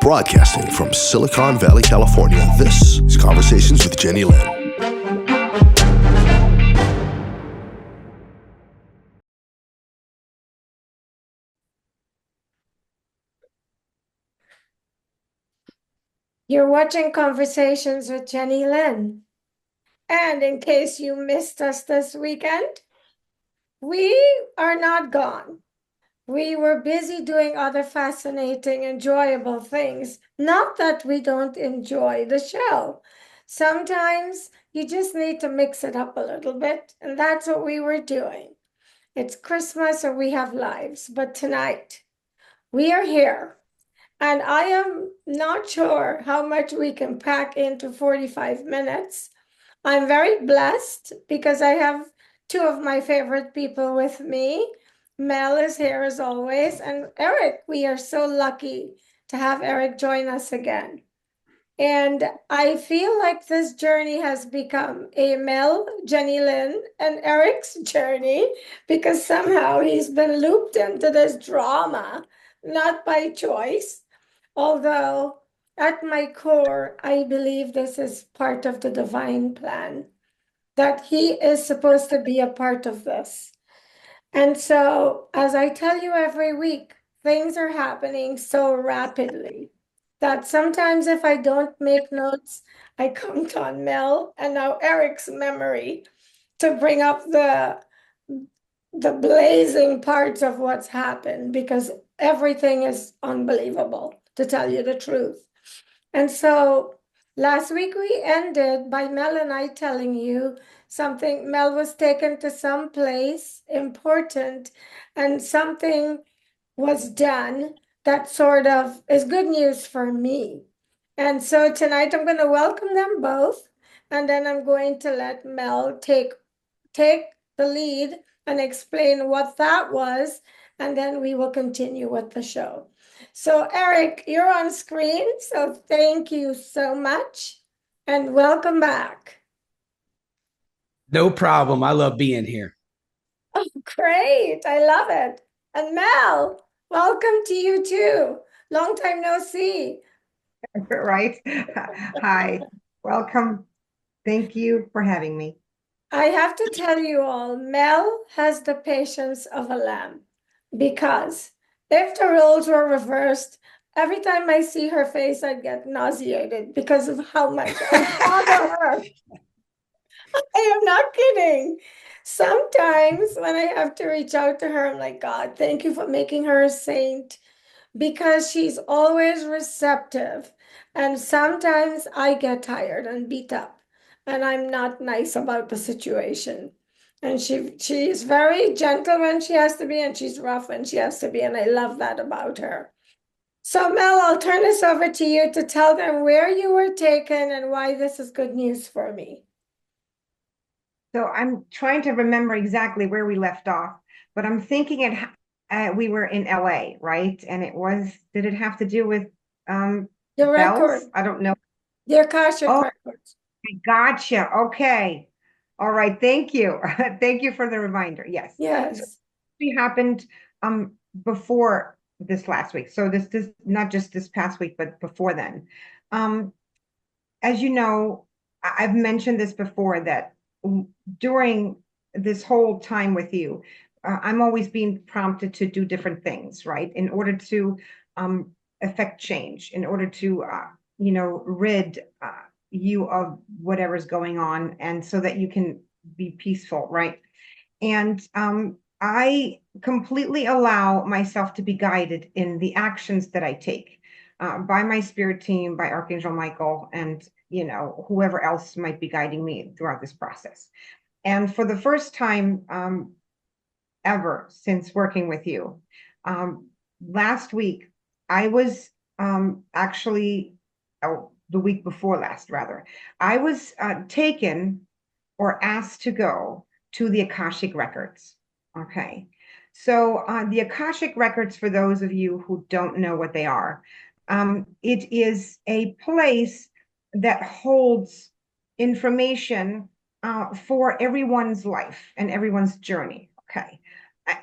Broadcasting from Silicon Valley, California, this is Conversations with Jennylyn. You're watching Conversations with Jennylyn. And in case you missed us this weekend, we are not gone. We were busy doing other fascinating, enjoyable things. Not that we don't enjoy the show. Sometimes you just need to mix it up a little bit, and that's what we were doing. It's Christmas and we have lives, but tonight we are here. And I am not sure how much we can pack into 45 minutes. I'm very blessed because I have two of my favorite people with me. Mel is here as always, and Erik. We are so lucky to have Erik join us again. And I feel like this journey has become a Mel, Jennylyn, and Erik's journey because somehow he's been looped into this drama, not by choice. Although, at my core, I believe this is part of the divine plan, that he is supposed to be a part of this. And so, as I tell you every week, things are happening so rapidly that sometimes if I don't make notes, I count on Mel and now Erik's memory to bring up the blazing parts of what's happened because everything is unbelievable, to tell you the truth. And so last week we ended by Mel and I telling you something. Mel was taken to some place important and something was done that sort of is good news for me. And so tonight I'm going to welcome them both, and then I'm going to let Mel take the lead and explain what that was, and then we will continue with the show. So, Erik, you're on screen, so thank you so much and welcome back. No problem. I love being here. Oh, great. I love it. And Mel, welcome to you too. Long time no see. Right? Hi, welcome. Thank you for having me. I have to tell you all, Mel has the patience of a lamb because if the roles were reversed, every time I see her face, I get nauseated because of how much I bother her. I am not kidding. Sometimes when I have to reach out to her, I'm like, God, thank you for making her a saint because she's always receptive. And sometimes I get tired and beat up, and I'm not nice about the situation. And she's very gentle when she has to be, and she's rough when she has to be, and I love that about her. So Mel, I'll turn this over to you to tell them where you were taken and why this is good news for me. So I'm trying to remember exactly where we left off, but I'm thinking we were in LA, right? And did it have to do with The record, bells? I don't know. the Akashic Oh, records. gotcha. Okay. All right. Thank you. Thank you for the reminder. Yes. So Yes. it happened before this last week. So this not just this past week, but before then. Um, as you know, I've mentioned this before that during this whole time with you, I'm always being prompted to do different things, right? In order to affect change, in order to, rid you of whatever's going on, and so that you can be peaceful, right? And I completely allow myself to be guided in the actions that I take by my spirit team, by Archangel Michael, and whoever else might be guiding me throughout this process. And for the first time ever since working with you, last week I was actually, oh, the week before last, rather, I was taken or asked to go to the Akashic Records. Okay. So the Akashic Records, for those of you who don't know what they are, it is a place that holds information for everyone's life and everyone's journey. Okay.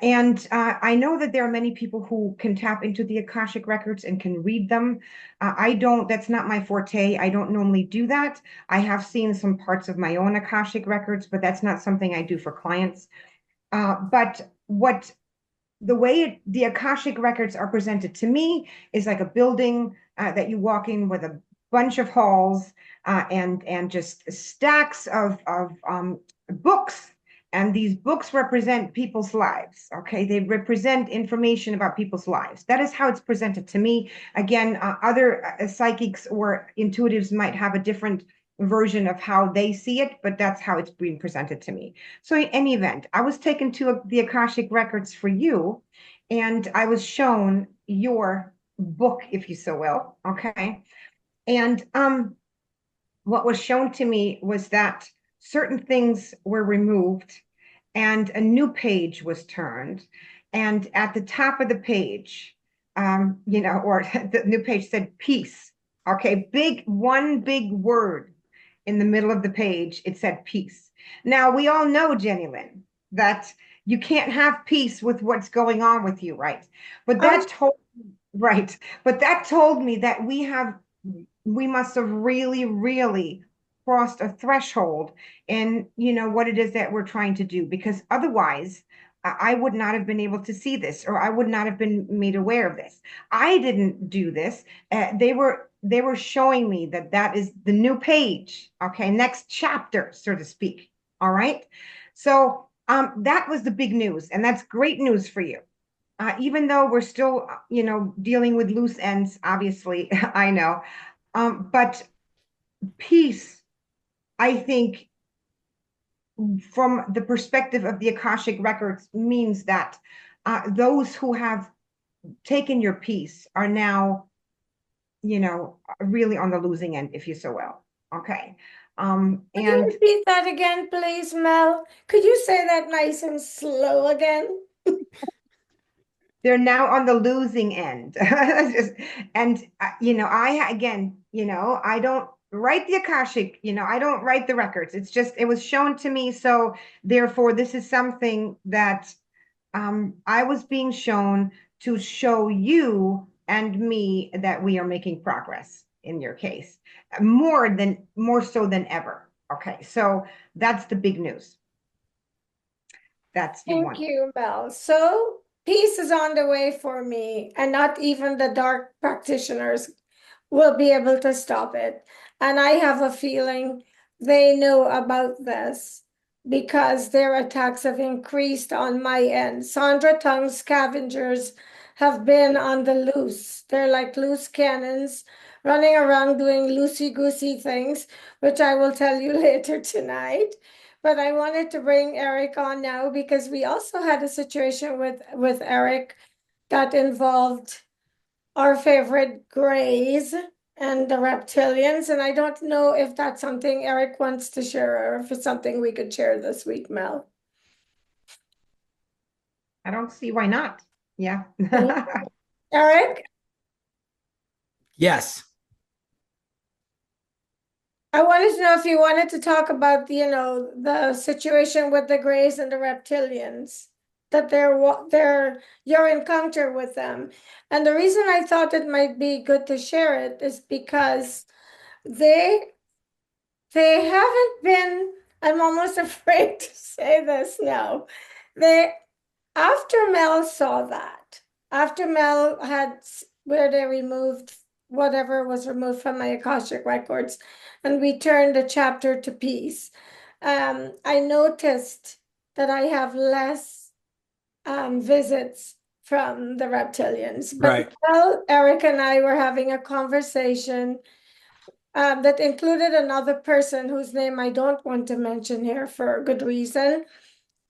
And I know that there are many people who can tap into the Akashic records and can read them. I don't, that's not my forte. I don't normally do that. I have seen some parts of my own Akashic records, but that's not something I do for clients. But the way the Akashic records are presented to me is like a building that you walk in with a bunch of halls and just stacks of books. And these books represent people's lives. Okay, they represent information about people's lives. That is how it's presented to me. Again, other psychics or intuitives might have a different version of how they see it, but that's how it's being presented to me. So in any event, I was taken to the Akashic records for you, and I was shown your book, if you so will. Okay. And what was shown to me was that certain things were removed and a new page was turned. And at the top of the page, or the new page said peace. Okay, one big word in the middle of the page, it said peace. Now, we all know, Jennylyn, that you can't have peace with what's going on with you, right? But I'm that told right, but that told me that we must have really, really crossed a threshold in, what it is that we're trying to do, because otherwise I would not have been able to see this, or I would not have been made aware of this. I didn't do this. They were showing me that is the new page. Okay, next chapter, so to speak. All right. So that was the big news, and that's great news for you. Even though we're still, dealing with loose ends, obviously, I know. But peace, I think, from the perspective of the Akashic records, means that those who have taken your peace are now, really on the losing end, if you so will. Okay. Could you And repeat that again, please, Mel? Could you say that nice and slow again? they're now on the losing end. And I don't write the Akashic, I don't write the records. It's just, it was shown to me. So therefore, this is something that I was being shown to show you and me that we are making progress in your case, more so than ever. Okay, so that's the big news. That's the Thank one. you, Mel. So peace is on the way for me, and not even the dark practitioners will be able to stop it. And I have a feeling they know about this because their attacks have increased on my end. Sandra Tong scavengers have been on the loose. They're like loose cannons running around doing loosey-goosey things, which I will tell you later tonight. But I wanted to bring Erik on now because we also had a situation with Erik that involved our favorite Greys and the reptilians. And I don't know if that's something Erik wants to share or if it's something we could share this week, Mel. I don't see why not. Yeah. Erik, Yes. I wanted to know if you wanted to talk about, the situation with the Greys and the reptilians, that their your encounter with them. And the reason I thought it might be good to share it is because they they haven't been, I'm almost afraid to say this now. They After Mel saw that, after Mel had where they removed whatever was removed from my Akashic records, and we turned the chapter to peace, I noticed that I have less visits from the reptilians. But Right. Mel, Erik, and I were having a conversation that included another person whose name I don't want to mention here for good reason.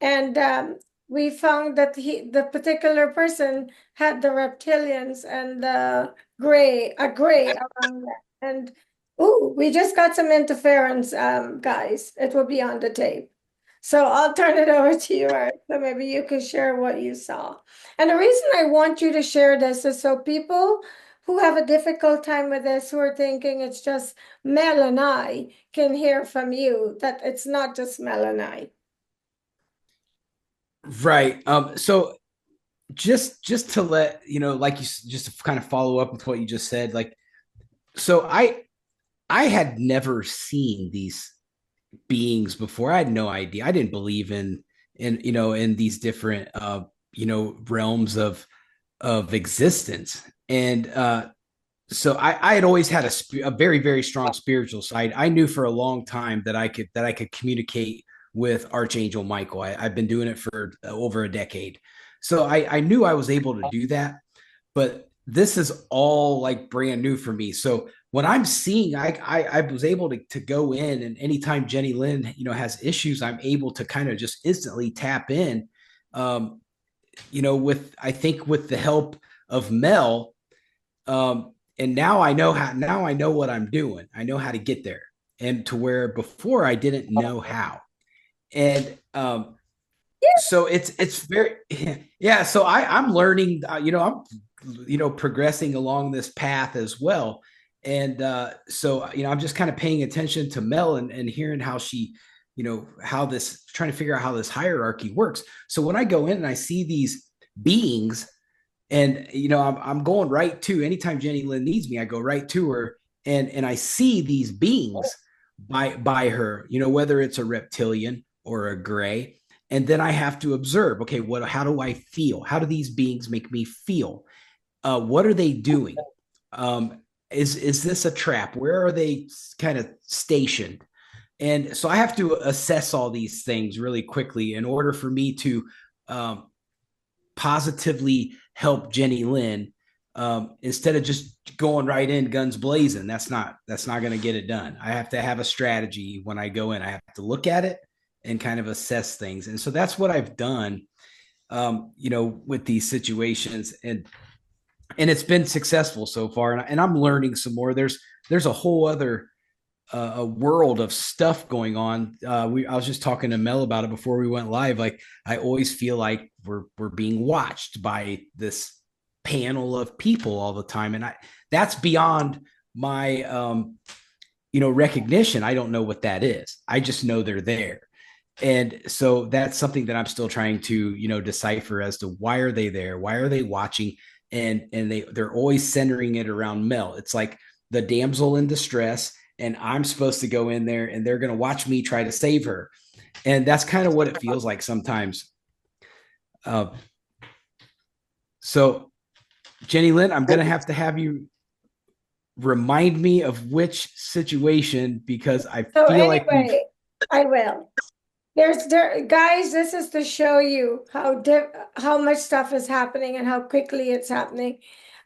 And we found that the particular person had the reptilians and the a gray around that. And oh, we just got some interference, guys. It will be on the tape. So I'll turn it over to you, Art. So maybe you can share what you saw. And the reason I want you to share this is so people who have a difficult time with this, who are thinking it's just Mel and I, can hear from you that it's not just Mel and I. Right. So just to let you know, like just to kind of follow up with what you just said, like, so I had never seen these beings before. I had no idea. I didn't believe in these different realms of existence. And so I had always had a very, very strong spiritual side. I knew for a long time that I could communicate with Archangel Michael. I've been doing it for over a decade. So I knew I was able to do that, but this is all like brand new for me. So when I'm seeing, I was able to go in, and anytime Jennylyn, has issues, I'm able to kind of just instantly tap in. Um, with I think with the help of Mel, and now I know what I'm doing. I know how to get there, and to where before I didn't know how. And so it's very yeah. So I'm learning. I'm progressing along this path as well. And so I'm just kind of paying attention to Mel, and hearing how she, how this, trying to figure out how this hierarchy works. So when I go in and I see these beings, and I'm going right to, anytime Jennylyn needs me, I go right to her, and I see these beings by her, whether it's a reptilian or a gray, and then I have to observe, okay, how do I feel? How do these beings make me feel? What are they doing? Is this a trap? Where are they kind of stationed? And so I have to assess all these things really quickly in order for me to um, positively help Jennylyn, instead of just going right in guns blazing. That's not going to get it done. I have to have a strategy when I go in. I have to look at it and kind of assess things. And so that's what I've done, with these situations, and it's been successful so far. And I'm learning some more. There's a whole other a world of stuff going on. I was just talking to Mel about it before we went live. Like, I always feel like we're being watched by this panel of people all the time, and that's beyond my recognition. I don't know what that is. I just know they're there. And so that's something that I'm still trying to, decipher as to why are they there? Why are they watching? And they're always centering it around Mel. It's like the damsel in distress, and I'm supposed to go in there, and they're going to watch me try to save her. And that's kind of what it feels like sometimes. So Jennylyn, I'm going to have you remind me of which situation, because I So feel like anyway, I will. Guys, this is to show you how much stuff is happening and how quickly it's happening.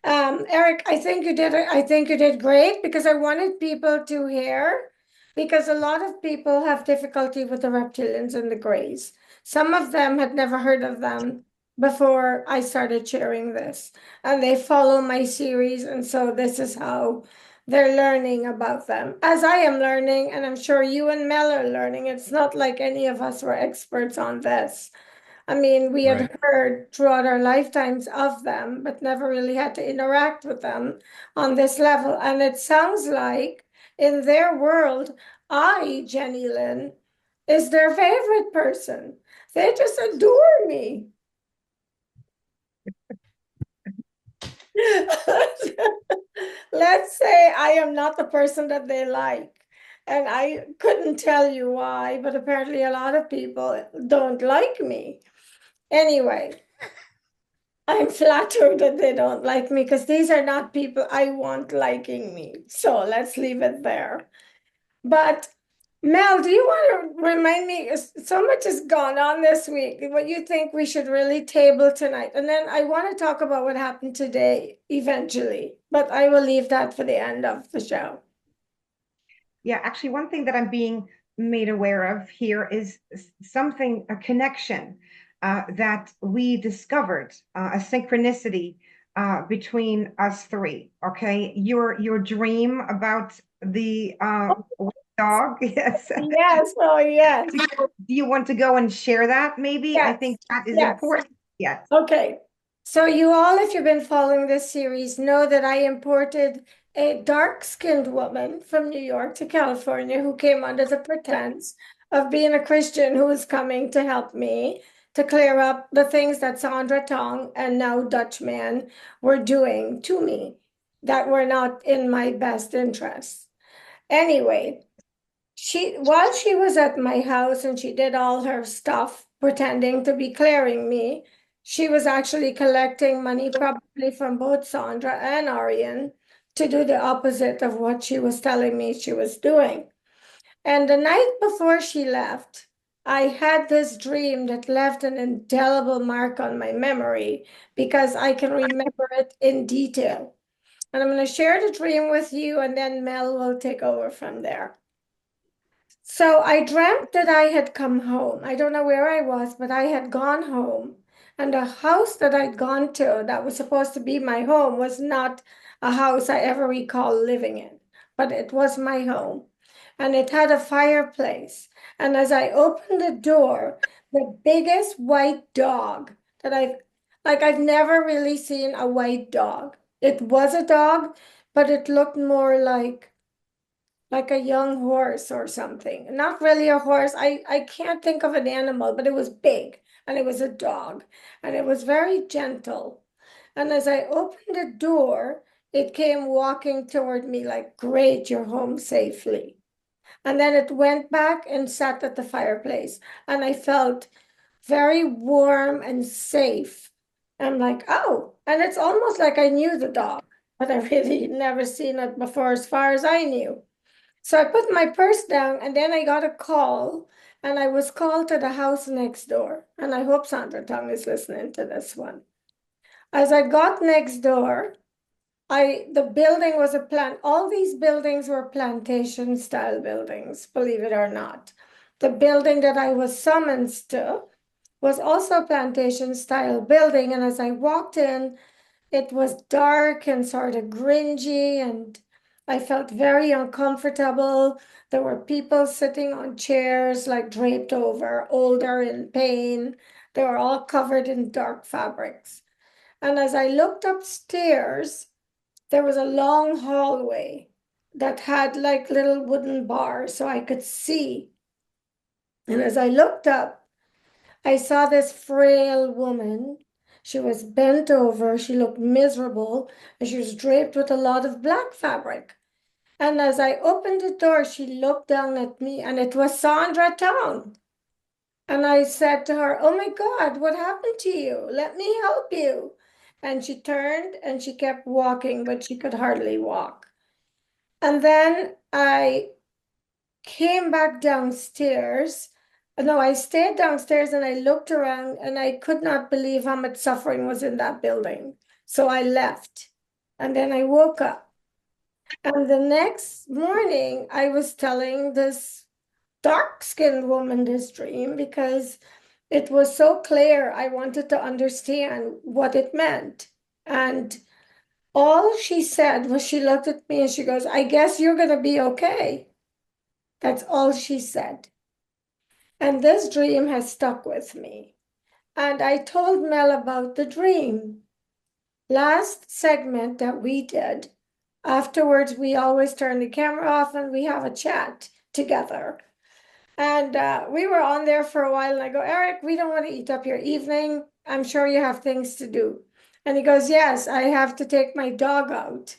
Erik, I think you did great, because I wanted people to hear, because a lot of people have difficulty with the reptilians and the grays. Some of them had never heard of them before I started sharing this, and they follow my series, and so this is how they're learning about them, as I am learning, and I'm sure you and Mel are learning. It's not like any of us were experts on this. I mean, we right. had heard throughout our lifetimes of them, but never really had to interact with them on this level. And it sounds like in their world, Jennylyn, is their favorite person. They just adore me. Let's say I am not the person that they like. And I couldn't tell you why, but apparently a lot of people don't like me. Anyway, I'm flattered that they don't like me, because these are not people I want liking me. So let's leave it there. But Mel, do you want to remind me? So much has gone on this week. What you think we should really table tonight? And then I want to talk about what happened today eventually, but I will leave that for the end of the show. Yeah, actually, one thing that I'm being made aware of here is a connection that we discovered, a synchronicity between us three. Okay, your dream about the dog, yes. Yes, oh yes. Do you want to go and share that? Maybe I Yes. think that is Yes. important. Yes. Okay. So you all, if you've been following this series, know that I imported a dark-skinned woman from New York to California who came under the pretense of being a Christian who was coming to help me to clear up the things that Sandra Tong and now Dutchman were doing to me that were not in my best interest. Anyway, while she was at my house and she did all her stuff pretending to be clearing me, she was actually collecting money probably from both Sandra and Arjen to do the opposite of what she was telling me she was doing. And the night before she left, I had this dream that left an indelible mark on my memory because I can remember it in detail. And I'm going to share the dream with you, and then Mel will take over from there. So I dreamt that I had come home. I don't know where I was, but I had gone home. And the house that I'd gone to, that was supposed to be my home, was not a house I ever recall living in, but it was my home. And it had a fireplace. And as I opened the door, the biggest white dog that I've never really seen a white dog. It was a dog, but it looked more like a young horse or something. Not really a horse. I can't think of an animal, but it was big and it was a dog and it was very gentle. And as I opened the door, it came walking toward me like, great, you're home safely. And then it went back and sat at the fireplace. And I felt very warm and safe. I'm like, oh, and it's almost like I knew the dog, but I really never seen it before as far as I knew. So I put my purse down and then I got a call and I was called to the house next door. And I hope Sandra Tong is listening to this one. As I got next door, the building was a plant. All these buildings were plantation style buildings, believe it or not. The building that I was summoned to was also a plantation style building. And as I walked in, it was dark and sort of gringy, and I felt very uncomfortable. There were people sitting on chairs, like draped over, older in pain. They were all covered in dark fabrics. And as I looked upstairs, there was a long hallway that had like little wooden bars so I could see. And as I looked up, I saw this frail woman. She was bent over, she looked miserable, and she was draped with a lot of black fabric. And as I opened the door, she looked down at me, and it was Sandra Tong. And I said to her, oh my God, what happened to you? Let me help you. And she turned and she kept walking, but she could hardly walk. And then I came back downstairs. No, I stayed downstairs and I looked around and I could not believe how much suffering was in that building. So I left and then I woke up. And the next morning, I was telling this dark-skinned woman this dream because it was so clear. I wanted to understand what it meant. And all she said was she looked at me and she goes, I guess you're going to be okay. That's all she said. And this dream has stuck with me. And I told Mel about the dream. Last segment that we did, afterwards, we always turn the camera off and we have a chat together. And we were on there for a while. And I go, Erik, we don't want to eat up your evening. I'm sure you have things to do. And he goes, yes, I have to take my dog out.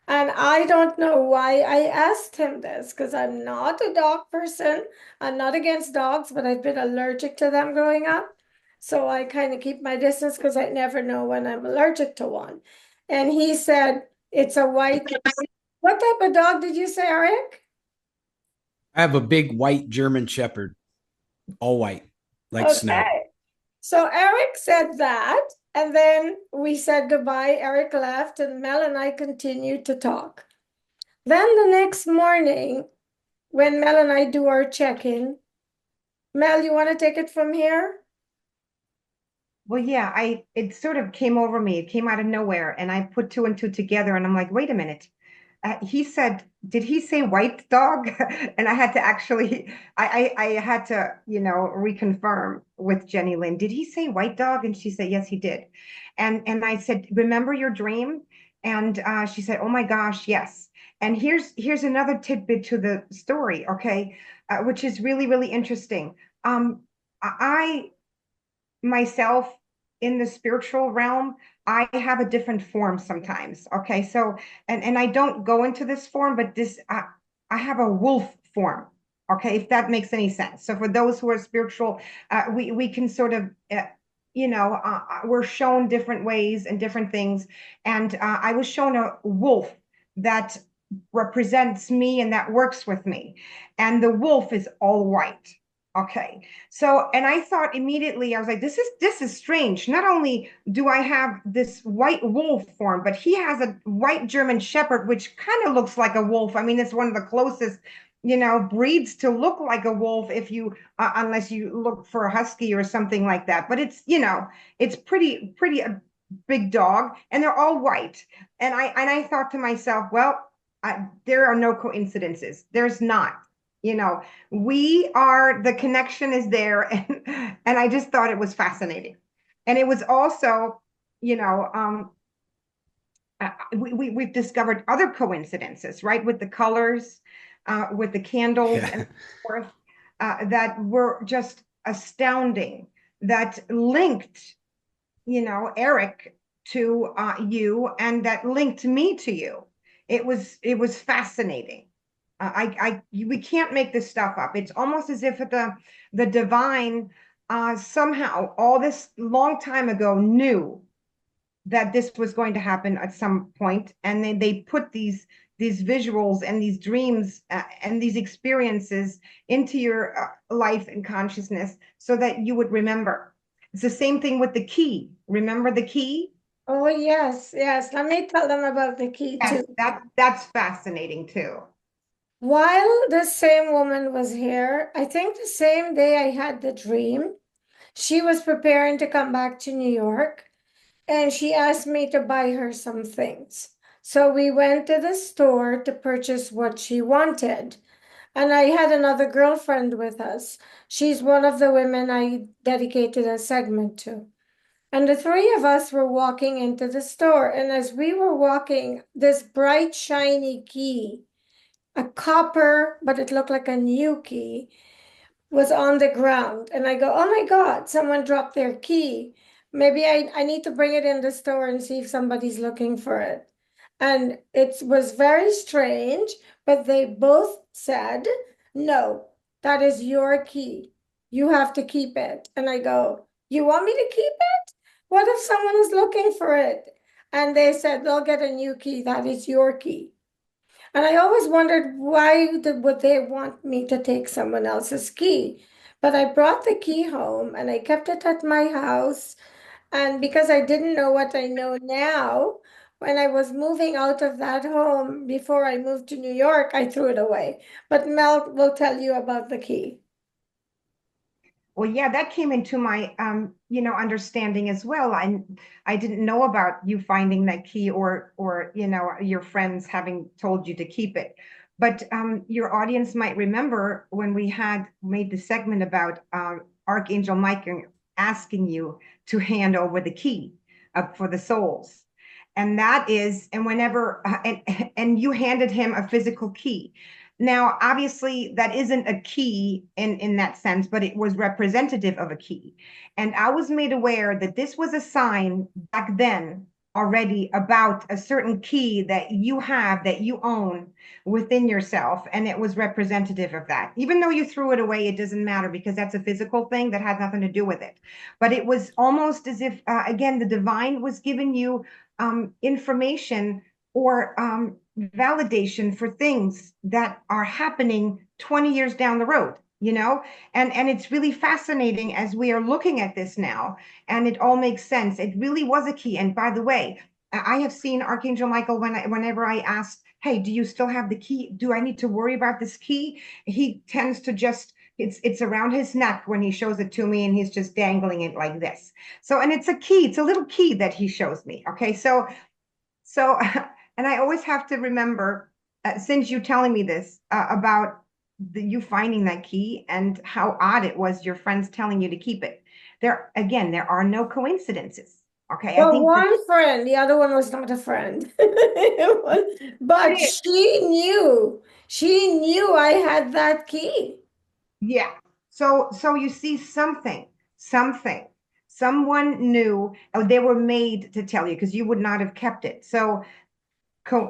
And I don't know why I asked him this because I'm not a dog person. I'm not against dogs, but I've been allergic to them growing up. So I kind of keep my distance because I never know when I'm allergic to one. And he said, it's a white. What type of dog did you say, Erik? I have a big white German Shepherd, all white, like snow. Okay. So Erik said that. And then we said goodbye. Erik left, and Mel and I continued to talk. Then the next morning, when Mel and I do our check-in, Mel, you want to take it from here? Well, yeah, it sort of came over me. It came out of nowhere, and I put two and two together, and I'm like, wait a minute. He said, did he say white dog? And I had to actually, I had to, reconfirm with Jennylyn. Did he say white dog? And she said, yes, he did. And I said, remember your dream? And she said, oh my gosh, yes. And here's another tidbit to the story, okay, which is really, really interesting. I myself in the spiritual realm, I have a different form sometimes. Okay. So, and I don't go into this form, but I have a wolf form. Okay. If that makes any sense. So for those who are spiritual, we can sort of, we're shown different ways and different things. And I was shown a wolf that represents me and that works with me. And the wolf is all white. Okay. So, and I thought immediately, I was like, this is strange. Not only do I have this white wolf form, but he has a white German Shepherd, which kind of looks like a wolf. I mean, it's one of the closest, breeds to look like a wolf if you, unless you look for a husky or something like that. But it's pretty a big dog, and they're all white. And I thought to myself, well, there are no coincidences. There's not. The connection is there, and I just thought it was fascinating. And it was also, we've discovered other coincidences, right, with the colors, with the candles, and so forth, that were just astounding, that linked, Erik to you, and that linked me to you. It was fascinating. We can't make this stuff up. It's almost as if the divine somehow all this long time ago knew that this was going to happen at some point, and they put these visuals and these dreams and these experiences into your life and consciousness so that you would remember. It's the same thing with the key. Remember the key? Oh, yes, yes. Let me tell them about the key Yes, too. that's fascinating too. While the same woman was here, I think the same day I had the dream, she was preparing to come back to New York, and she asked me to buy her some things. So we went to the store to purchase what she wanted. And I had another girlfriend with us. She's one of the women I dedicated a segment to. And the three of us were walking into the store. And as we were walking, this bright, shiny key, a copper, but it looked like a new key, was on the ground. And I go, oh my God, someone dropped their key. Maybe I need to bring it in the store and see if somebody's looking for it. And it was very strange, but they both said, no, that is your key. You have to keep it. And I go, you want me to keep it? What if someone is looking for it? And they said, they'll get a new key. That is your key. And I always wondered would they want me to take someone else's key? But I brought the key home and I kept it at my house. And because I didn't know what I know now, when I was moving out of that home before I moved to New York, I threw it away. But Mel will tell you about the key. Well, yeah, that came into my understanding as well. I didn't know about you finding that key, or your friends having told you to keep it. But your audience might remember when we had made the segment about Archangel Michael asking you to hand over the key for the souls. And whenever and you handed him a physical key. Now, obviously, that isn't a key in that sense, but it was representative of a key. And I was made aware that this was a sign back then already about a certain key that you have, that you own within yourself. And it was representative of that. Even though you threw it away, it doesn't matter, because that's a physical thing that has nothing to do with it. But it was almost as if, again, the divine was giving you information or validation for things that are happening 20 years down the road, and it's really fascinating as we are looking at this now, and it all makes sense. It really was a key. And by the way, I have seen Archangel Michael whenever I asked, hey, do you still have the key? Do I need to worry about this key? He tends to just, it's around his neck when he shows it to me, and he's just dangling it like this. So, and it's a key, it's a little key that he shows me. Okay, so and I always have to remember, since you telling me this about you finding that key, and how odd it was your friends telling you to keep it. There are no coincidences. Okay, I Well, think that one friend, the other one was not a friend. But she knew I had that key. yeah. So you see something. Someone knew, or they were made to tell you because you would not have kept it. So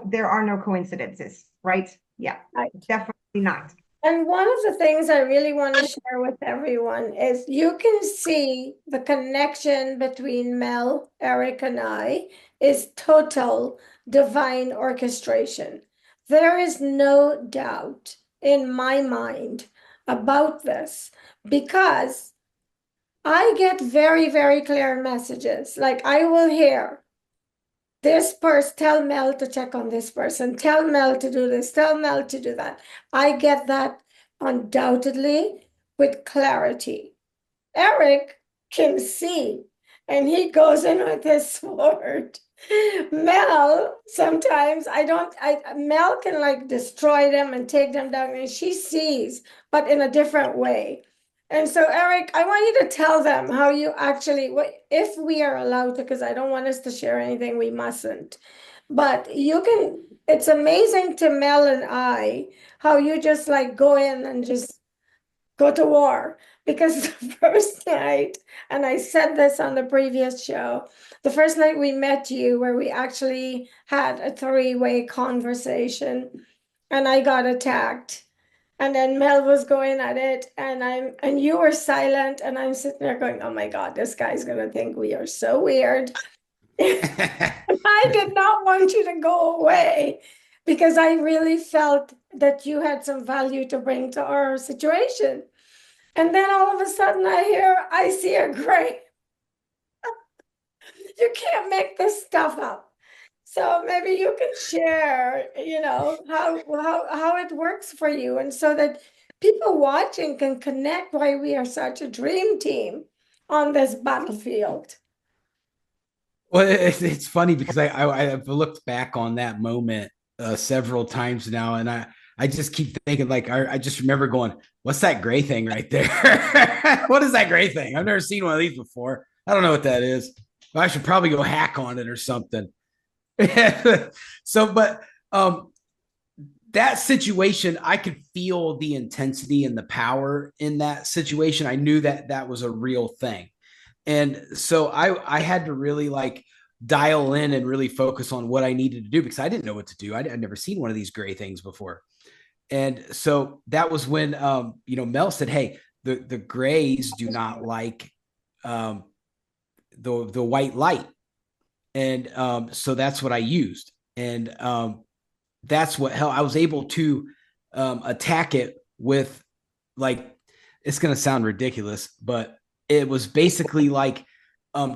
there are no coincidences, right? Yeah, Right. definitely not. And one of the things I really want to share with everyone is you can see the connection between Mel, Erik, and I is total divine orchestration. There is no doubt in my mind about this because I get very, very clear messages. Like I will hear this person, tell Mel to check on this person, tell Mel to do this, tell Mel to do that. I get that undoubtedly with clarity. Erik can see, and he goes in with his sword. Mel, sometimes Mel can like destroy them and take them down, and she sees, but in a different way. And so, Erik, I want you to tell them how you actually, if we are allowed to, because I don't want us to share anything we mustn't. But you can, it's amazing to Mel and I how you just like go in and just go to war. Because the first night, and I said this on the previous show, the first night we met you, where we actually had a three-way conversation, and I got attacked. And then Mel was going at it, and you were silent, and I'm sitting there going, "Oh my God, this guy's gonna think we are so weird." I did not want you to go away because I really felt that you had some value to bring to our situation. And then all of a sudden I see a gray. You can't make this stuff up. So maybe you can share, how it works for you, and so that people watching can connect why we are such a dream team on this battlefield. Well, it's funny because I've looked back on that moment several times now, and I just keep thinking, like, I just remember going, "What's that gray thing right there? What is that gray thing? I've never seen one of these before. I don't know what that is. I should probably go hack on it or something." So, but that situation, I could feel the intensity and the power in that situation. I knew that that was a real thing. And so I had to really like dial in and really focus on what I needed to do because I didn't know what to do. I'd never seen one of these gray things before. And so that was when, Mel said, "Hey, the grays do not like the white light." And so that's what I used. And that's what I was able to attack it with, like, it's going to sound ridiculous, but it was basically like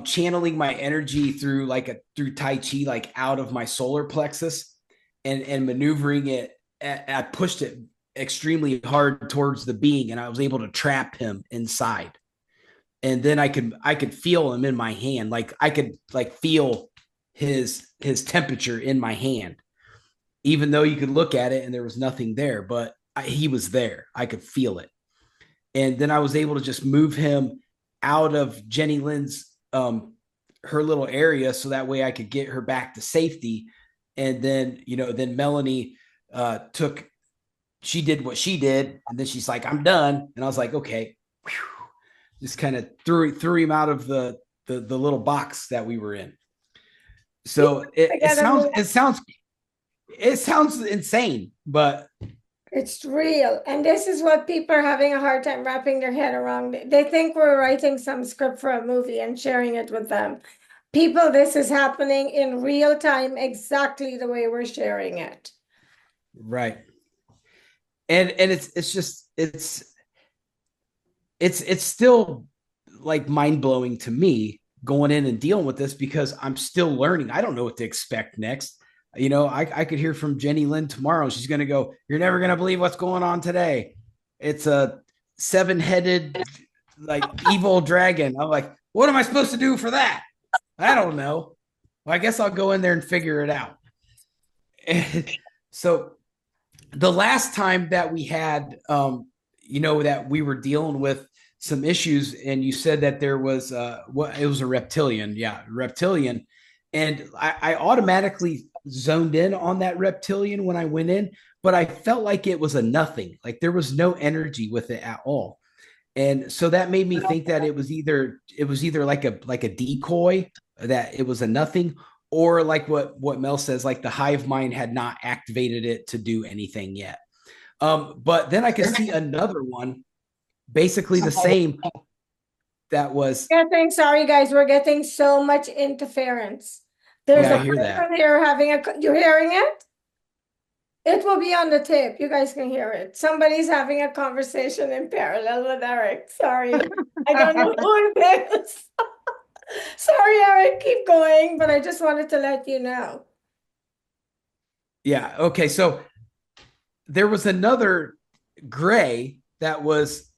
channeling my energy through through Tai Chi, like out of my solar plexus and maneuvering it. I pushed it extremely hard towards the being, and I was able to trap him inside. And then I could feel him in my hand. Like I could like feel his temperature in my hand, even though you could look at it and there was nothing there, but he was there. I could feel it. And then I was able to just move him out of Jennylyn's her little area so that way I could get her back to safety. And then, then Melanie she did what she did, and then she's like, "I'm done." And I was like, "Okay." Whew. Just kind of threw him out of the little box that we were in. So it sounds insane, but it's real. And this is what people are having a hard time wrapping their head around. They think we're writing some script for a movie and sharing it with them. People, this is happening in real time, exactly the way we're sharing it. Right. And it's still like mind-blowing to me going in and dealing with this because I'm still learning. I don't know what to expect next. I could hear from Jennylyn tomorrow. She's going to go, "You're never going to believe what's going on today. It's a 7-headed, like, evil dragon." I'm like, "What am I supposed to do for that?" I don't know. Well, I guess I'll go in there and figure it out. And so the last time that we had, that we were dealing with some issues, and you said that there was it was a reptilian. Yeah, reptilian. And I automatically zoned in on that reptilian when I went in, but I felt like it was a nothing. Like there was no energy with it at all. And so that made me think that it was either like a decoy, that it was a nothing, or like what Mel says, like the hive mind had not activated it to do anything yet. But then I could see another one, basically the same, that was, Sorry guys, we're getting so much interference. There's yeah, I a hear that. person here you're hearing it? It will be on the tape. You guys can hear it. Somebody's having a conversation in parallel with Eric. Sorry. I don't know who it is. Sorry, Eric, keep going, but I just wanted to let you know. Yeah. Okay. So there was another gray that was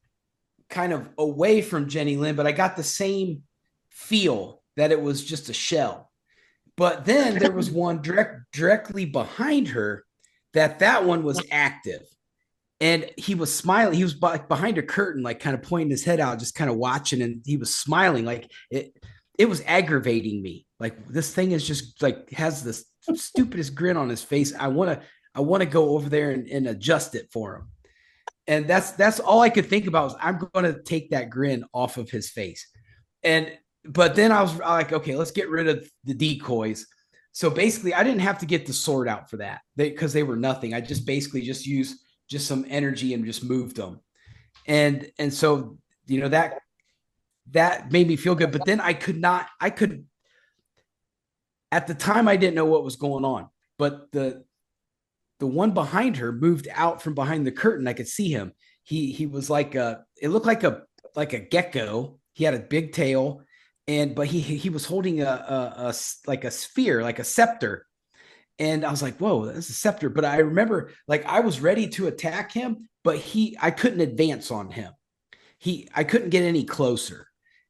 kind of away from Jennylyn, but I got the same feel that it was just a shell. But then there was one directly behind her, that one was active. And he was smiling. He was behind a curtain, like kind of pointing his head out, just kind of watching. And he was smiling. Like it was aggravating me. Like, this thing is just like, has this stupidest grin on his face. I want to go over there and adjust it for him. And that's all I could think about was, I'm going to take that grin off of his face. But then I was like, okay, let's get rid of the decoys. So basically, I didn't have to get the sword out for that, because they were nothing. I just basically just used just some energy and just moved them. And so, that made me feel good. But then I could at the time, I didn't know what was going on, but the one behind her moved out from behind the curtain. I could see him. He was like it looked like a gecko. He had a big tail, but he was holding a like a sphere, like a scepter. And I was like, whoa, that's a scepter. But I remember, like, I was ready to attack him, but I couldn't advance on him. I couldn't get any closer.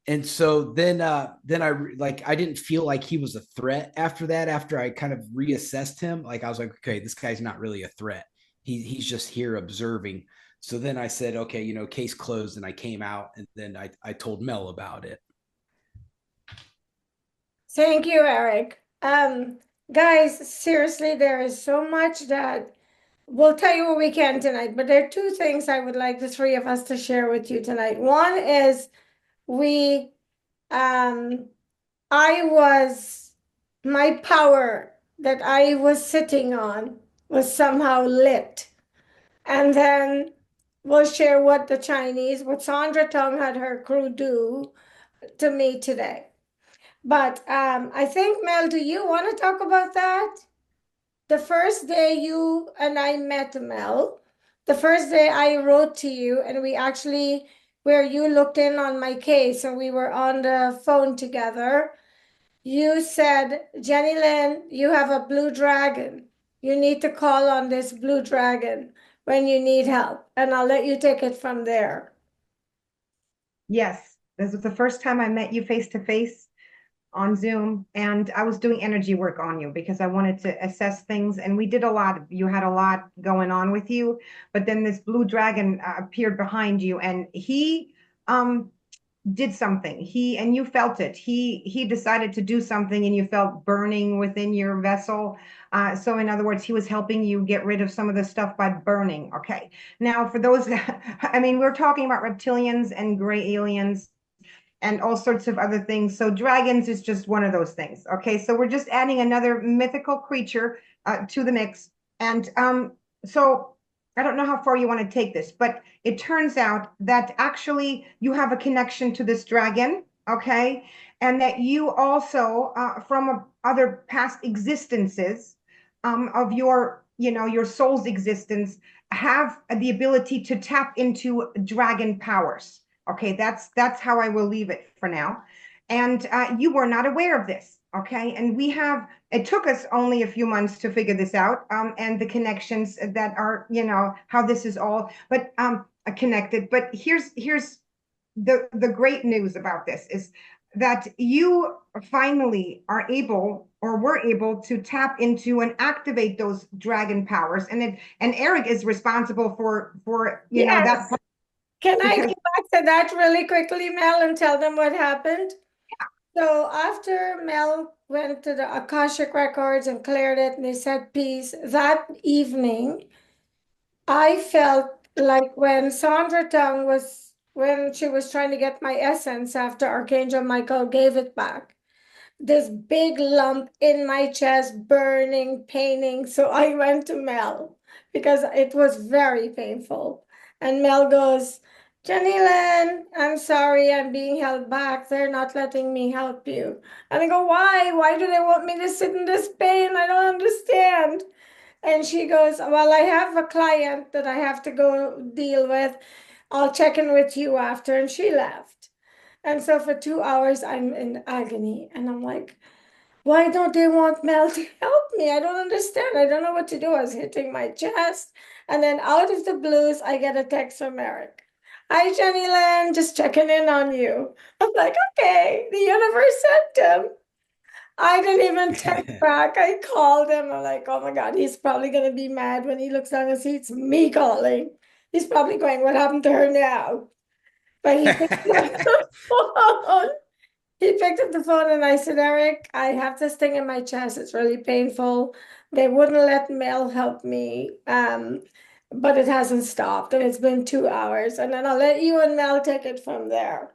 And so then I didn't feel like he was a threat after that. After I kind of reassessed him, like, I was like, okay, this guy's not really a threat. He's just here observing. So then I said, okay, case closed, and I came out, and then I told Mel about it. Thank you, Eric. Guys, seriously, there is so much that we'll tell you what we can tonight, but there are two things I would like the three of us to share with you tonight. One is my power that I was sitting on was somehow lit. And then we'll share what Sandra Tong had her crew do to me today. But I think, Mel, do you want to talk about that? The first day you and I met, Mel, the first day I wrote to you, and where you looked in on my case, and we were on the phone together, you said, Jennylyn, you have a blue dragon. You need to call on this blue dragon when you need help, and I'll let you take it from there. Yes, this was the first time I met you face to face on Zoom, and I was doing energy work on you because I wanted to assess things, and we did a lot. You had a lot going on with you, but then this blue dragon appeared behind you, and he did something. And you felt it. He decided to do something, and you felt burning within your vessel. So in other words, he was helping you get rid of some of the stuff by burning. Okay. Now, for those, I mean, we're talking about reptilians and gray aliens and all sorts of other things. So dragons is just one of those things. Okay, so we're just adding another mythical creature to the mix. And so I don't know how far you want to take this, but it turns out that actually you have a connection to this dragon, okay? And that you also, from other past existences of your soul's existence, have the ability to tap into dragon powers. Okay, that's how I will leave it for now. And you were not aware of this. Okay, and it took us only a few months to figure this out, and the connections that are, how this is all, but connected. But here's the great news about this is that you finally are able, or were able, to tap into and activate those dragon powers, and Eric is responsible for Yes. that part. Can I go back to that really quickly, Mel, and tell them what happened? Yeah. So after Mel went to the Akashic Records and cleared it, and they said peace, that evening, I felt like when Sandra Tong was when she was trying to get my essence after Archangel Michael gave it back. This big lump in my chest, burning, paining. So I went to Mel because it was very painful. And Mel goes, Jennylyn, I'm sorry, I'm being held back. They're not letting me help you. And I go, why? Why do they want me to sit in this pain? I don't understand. And she goes, well, I have a client that I have to go deal with. I'll check in with you after. And she left. And so for 2 hours, I'm in agony. And I'm like, why don't they want Mel to help me? I don't understand. I don't know what to do. I was hitting my chest. And then out of the blues, I get a text from Erik. Hi, Jennylyn, just checking in on you. I'm like, okay, the universe sent him. I didn't even text back. I called him. I'm like, oh my God, he's probably going to be mad when he looks down and sees me calling. He's probably going, what happened to her now? But he picked up the phone. He picked up the phone and I said, Erik, I have this thing in my chest. It's really painful. They wouldn't let Mel help me. But it hasn't stopped and it's been 2 hours. And then I'll let you and Mel take it from there.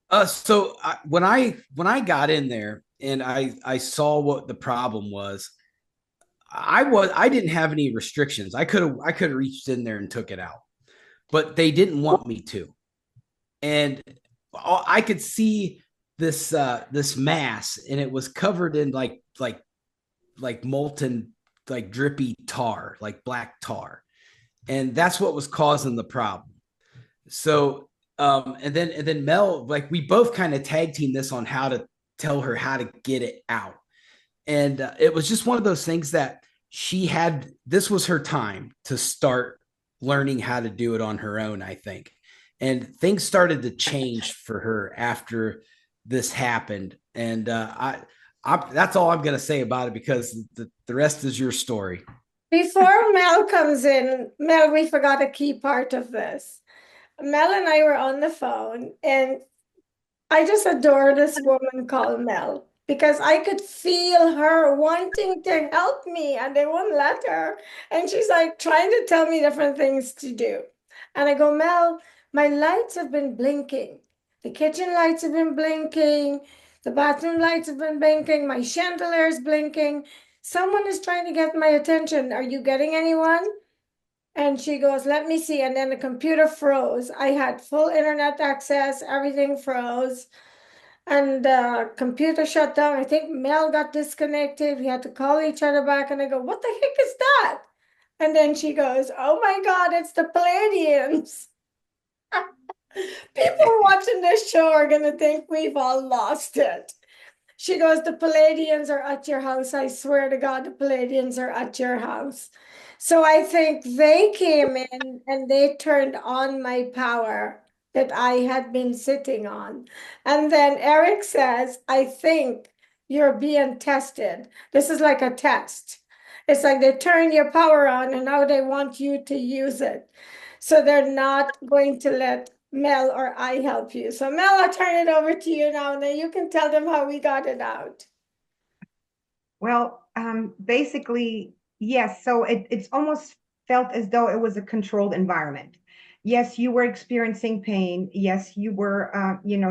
When I got in there and I saw what the problem was, I didn't have any restrictions. I could have reached in there and took it out, but they didn't want me to. And I could see this mass, and it was covered in like molten, like drippy tar, like black tar, and that's what was causing the problem. So and then Mel, like, we both kind of tag team this on how to tell her how to get it out, and it was just one of those things that this was her time to start learning how to do it on her own, I think. And things started to change for her after this happened. And that's all I'm going to say about it, because the rest is your story. Before Mel comes in, Mel, we forgot a key part of this. Mel and I were on the phone, and I just adore this woman called Mel because I could feel her wanting to help me and they wouldn't let her. And she's like trying to tell me different things to do. And I go, Mel, my lights have been blinking. The kitchen lights have been blinking. The bathroom lights have been blinking. My chandelier is blinking. Someone is trying to get my attention. Are you getting anyone? And she goes, let me see. And then the computer froze. I had full internet access, everything froze. And the computer shut down. I think Mel got disconnected. We had to call each other back. And I go, what the heck is that? And then she goes, oh my God, it's the Palladians. People watching this show are going to think we've all lost it. She goes, the Palladians are at your house. I swear to God, the Palladians are at your house. So I think they came in and they turned on my power that I had been sitting on. And then Erik says, I think you're being tested. This is like a test. It's like they turn your power on and now they want you to use it. So they're not going to let Mel or I help you. So Mel, I'll turn it over to you now, and then you can tell them how we got it out. Well, basically, yes. So it's almost felt as though it was a controlled environment. Yes, you were experiencing pain. Yes, you were,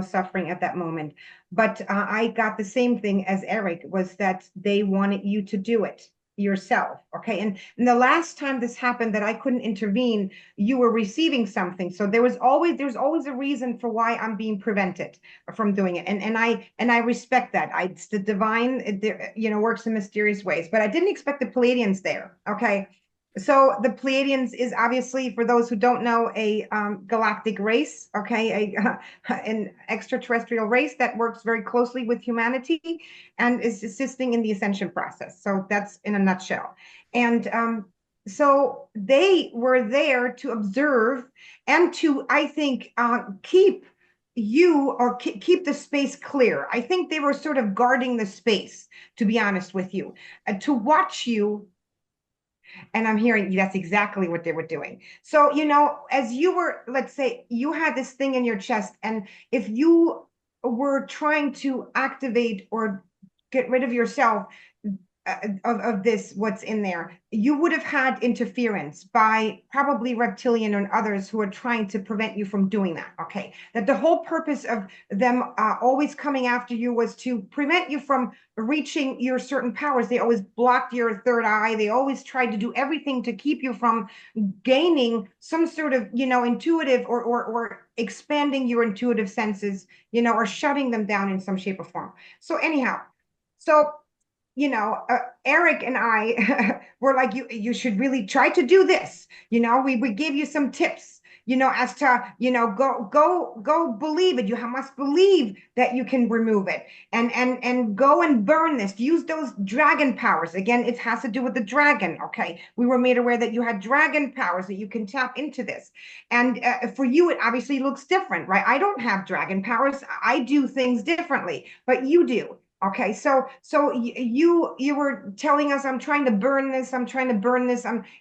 suffering at that moment. But I got the same thing as Erik, was that they wanted you to do it yourself. Okay. And the last time this happened that I couldn't intervene, you were receiving something. So there's always a reason for why I'm being prevented from doing it. And I respect that. It's the divine, works in mysterious ways, but I didn't expect the Palladians there. Okay. So the Pleiadians is obviously, for those who don't know, a galactic race, okay, an extraterrestrial race that works very closely with humanity and is assisting in the ascension process. So that's in a nutshell. And so they were there to observe and to, I think, keep you or keep the space clear. I think they were sort of guarding the space, to be honest with you, to watch you. And I'm hearing that's exactly what they were doing. So, as you were, let's say you had this thing in your chest, and if you were trying to activate or get rid of yourself, of this, what's in there, you would have had interference by probably reptilian and others who are trying to prevent you from doing that. Okay, that the whole purpose of them always coming after you was to prevent you from reaching your certain powers. They always blocked your third eye. They always tried to do everything to keep you from gaining some sort of, intuitive or expanding your intuitive senses, or shutting them down in some shape or form. So anyhow, so Erik and I were like, you should really try to do this. We gave you some tips, as to, go believe it. You must believe that you can remove it, and go and burn this. Use those dragon powers. Again, it has to do with the dragon. Okay. We were made aware that you had dragon powers, that you can tap into this. And for you, it obviously looks different, right? I don't have dragon powers. I do things differently, but you do. Okay, so you were telling us, I'm trying to burn this, and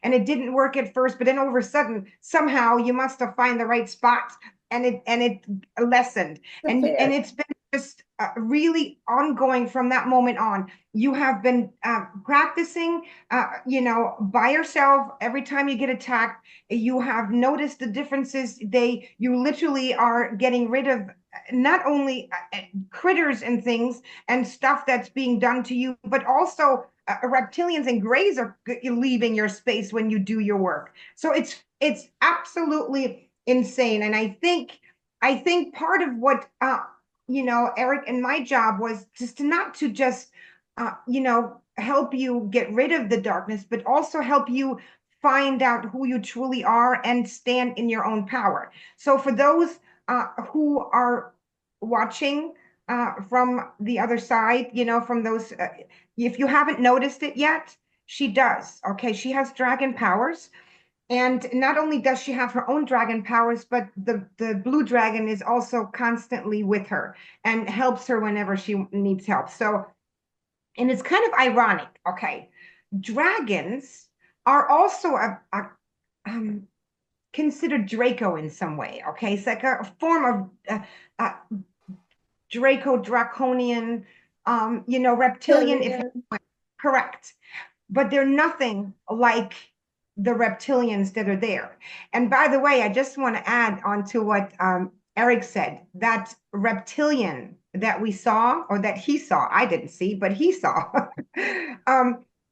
it didn't work at first, but then all of a sudden, somehow you must have found the right spot, and it lessened, and it's been just really ongoing from that moment on. You have been practicing, by yourself. Every time you get attacked, you have noticed the differences. You literally are getting rid of not only critters and things and stuff that's being done to you, but also reptilians and grays are leaving your space when you do your work. So it's absolutely insane. And I think part of what Erik and my job was just to just help you get rid of the darkness, but also help you find out who you truly are and stand in your own power. So for those who are watching from the other side, from those, if you haven't noticed it yet, she does. Okay, she has dragon powers. And not only does she have her own dragon powers, but the blue dragon is also constantly with her and helps her whenever she needs help. So, and it's kind of ironic. Okay, dragons are also considered Draco in some way. Okay, it's like a form of Draco, draconian, reptilian, if correct. But they're nothing like the reptilians that are there. And by the way, I just want to add on to what Erik said, that reptilian that we saw, or that he saw, I didn't see, but he saw,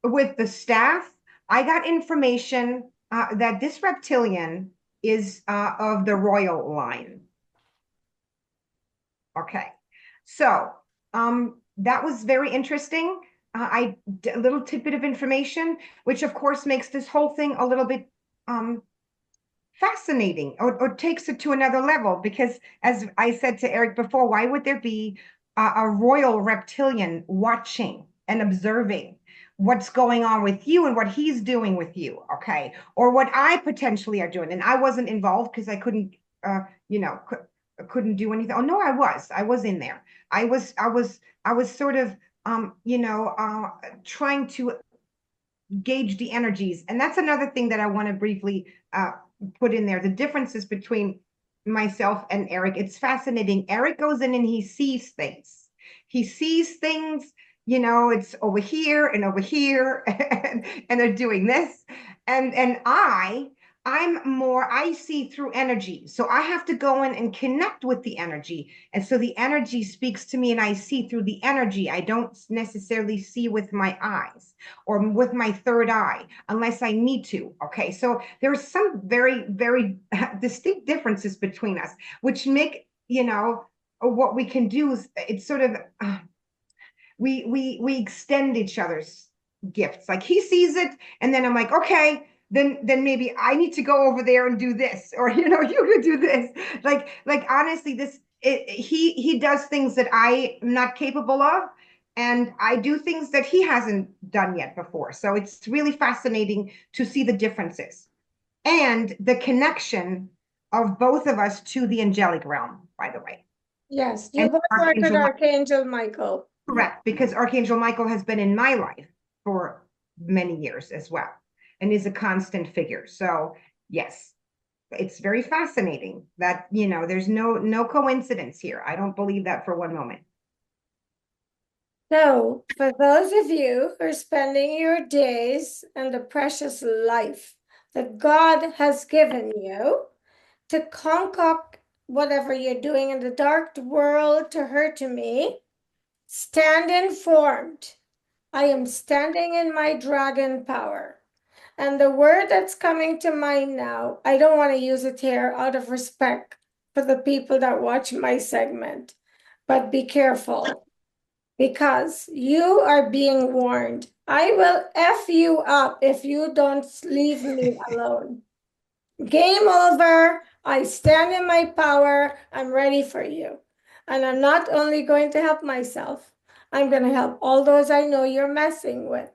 with the staff, I got information that this reptilian is of the royal line. Okay, so that was very interesting. A little tidbit of information, which of course makes this whole thing a little bit fascinating, or takes it to another level, because as I said to Erik before, why would there be a royal reptilian watching and observing what's going on with you and what he's doing with you, okay? Or what I potentially are doing. And I wasn't involved because I couldn't, couldn't do anything. Oh no, I was in there. I was sort of, trying to gauge the energies. And that's another thing that I want to briefly put in there, the differences between myself and Erik. It's fascinating. Erik goes in and he sees things. It's over here and over here, and they're doing this. And I see through energy. So I have to go in and connect with the energy. And so the energy speaks to me and I see through the energy. I don't necessarily see with my eyes or with my third eye unless I need to. Okay. So there's some very, very distinct differences between us, which make, what we can do is it's sort of, we extend each other's gifts. Like he sees it and then I'm like, okay, then maybe I need to go over there and do this, or you could do this. Like honestly, he does things that I am not capable of, and I do things that he hasn't done yet before. So it's really fascinating to see the differences and the connection of both of us to the angelic realm, by the way. Yes, you both work with Archangel Michael. Correct, because Archangel Michael has been in my life for many years as well, and is a constant figure. So yes, it's very fascinating that, there's no coincidence here. I don't believe that for one moment. So, for those of you who are spending your days and the precious life that God has given you to concoct whatever you're doing in the dark world to hurt me, stand informed. I am standing in my dragon power. And the word that's coming to mind now, I don't want to use it here out of respect for the people that watch my segment, but be careful because you are being warned. I will F you up if you don't leave me alone. Game over. I stand in my power. I'm ready for you. And I'm not only going to help myself, I'm going to help all those I know you're messing with.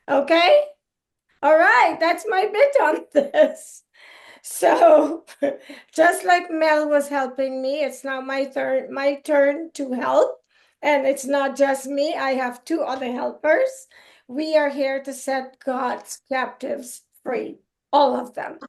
Okay? All right, that's my bit on this. So, just like Mel was helping me, it's now my turn to help. And it's not just me, I have two other helpers. We are here to set God's captives free, all of them.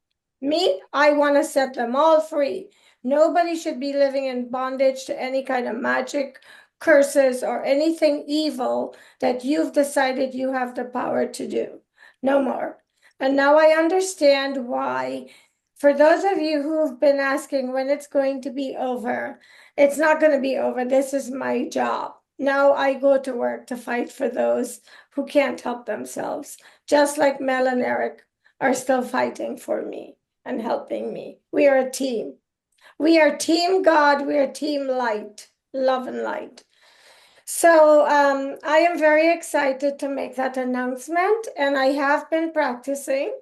Me, I want to set them all free. Nobody should be living in bondage to any kind of magic, curses, or anything evil that you've decided you have the power to do. No more. And now I understand why. For those of you who've been asking when it's going to be over, it's not going to be over. This is my job. Now I go to work to fight for those who can't help themselves, just like Mel and Eric are still fighting for me and helping me. We are a team. We are Team God. We are Team Light, love and light. So I am very excited to make that announcement, and I have been practicing.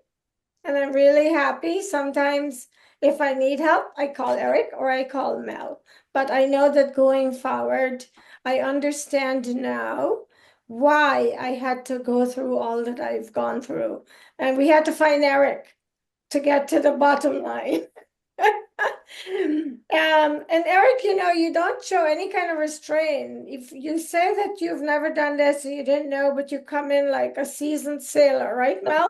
And I'm really happy. Sometimes, if I need help, I call Eric or I call Mel. But I know that going forward, I understand now why I had to go through all that I've gone through. And we had to find Eric to get to the bottom line. And Eric, you don't show any kind of restraint. If you say that you've never done this and you didn't know, but you come in like a seasoned sailor, right, Mel?